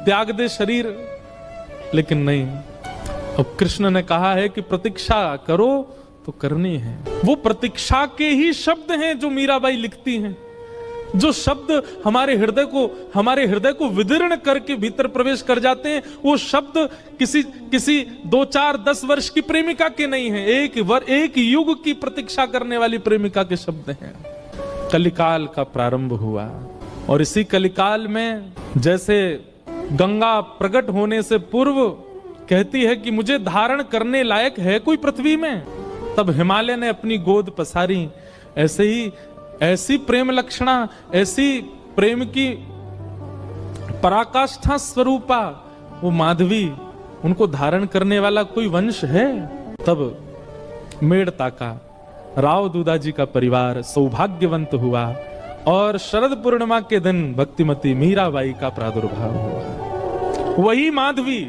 त्याग दे शरीर, लेकिन नहीं। अब कृष्ण ने कहा है कि प्रतीक्षा करो तो करनी है। वो प्रतीक्षा के ही शब्द हैं जो मीराबाई लिखती हैं, जो शब्द हमारे हृदय को विदीर्ण करके भीतर प्रवेश कर जाते हैं। वो शब्द किसी 2, 4, 10 वर्ष की प्रेमिका के नहीं है, एक युग की प्रतीक्षा करने वाली प्रेमिका के शब्द हैं। कलिकाल का प्रारंभ हुआ और इसी कलिकाल में जैसे गंगा प्रकट होने से पूर्व कहती है कि मुझे धारण करने लायक है कोई पृथ्वी में, तब हिमालय ने अपनी गोद पसारी। ऐसे ही ऐसी प्रेम लक्षणा, ऐसी प्रेम की पराकाष्ठा स्वरूपा वो माधवी, उनको धारण करने वाला कोई वंश है। तब मेड़ता का राव दूधाजी का परिवार सौभाग्यवंत हुआ और शरद पूर्णिमा के दिन भक्तिमती मीराबाई का प्रादुर्भाव हुआ। वही माधवी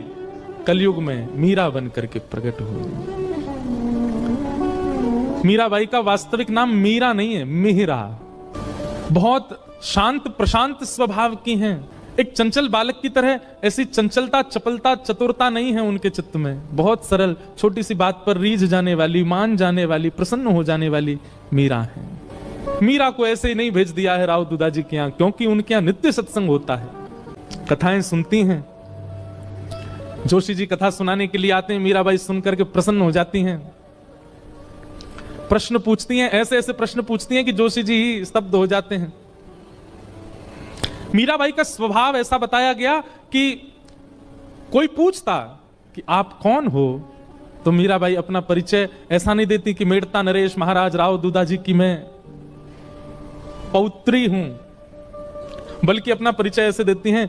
कलयुग में मीरा बन करके प्रकट हुई। मीराबाई का वास्तविक नाम मीरा नहीं है, मिहिरा। बहुत शांत प्रशांत स्वभाव की हैं। एक चंचल बालक की तरह ऐसी चंचलता, चपलता, चतुरता नहीं है उनके चित्त में। बहुत सरल, छोटी सी बात पर रीझ जाने वाली, मान जाने वाली, प्रसन्न हो जाने वाली मीरा है। मीरा को ऐसे ही नहीं भेज दिया है राव दूधाजी के यहाँ, क्योंकि उनके यहाँ नित्य सत्संग होता है, कथाएं सुनती हैं। जोशी जी कथा सुनाने के लिए आते हैं, मीराबाई सुनकर के प्रसन्न हो जाती हैं, प्रश्न पूछती हैं, ऐसे ऐसे प्रश्न पूछती हैं कि जोशी जी ही स्तब्ध हो जाते हैं। मीराबाई का स्वभाव ऐसा बताया गया कि कोई पूछता कि आप कौन हो, तो मीराबाई अपना परिचय ऐसा नहीं देती कि मेड़ता नरेश महाराज राव दूधाजी की मैं पौत्री हूं, बल्कि अपना परिचय ऐसे देती हैं,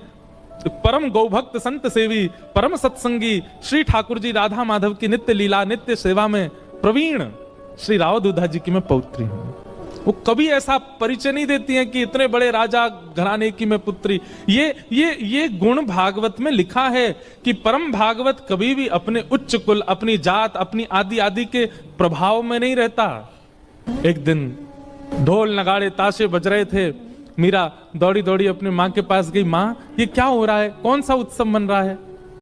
परम गौभक्त संत सेवी परम सत्संगी श्री ठाकुर जी राधा माधव की नित्य लीला नित्य सेवा में प्रवीण श्री राव दूधाजी की मैं पौत्री हूं। वो कभी ऐसा परिचय नहीं देती हैं कि इतने बड़े राजा घराने की मैं पुत्री। ये गुण भागवत में लिखा है कि परम भागवत कभी भी अपने उच्च कुल, अपनी जात, अपनी आदि आदि के प्रभाव में नहीं रहता। एक दिन ढोल नगाड़े ताशे बज रहे थे, मीरा दौड़ी दौड़ी अपने माँ के पास गई। माँ, ये क्या हो रहा है, कौन सा उत्सव मन रहा है?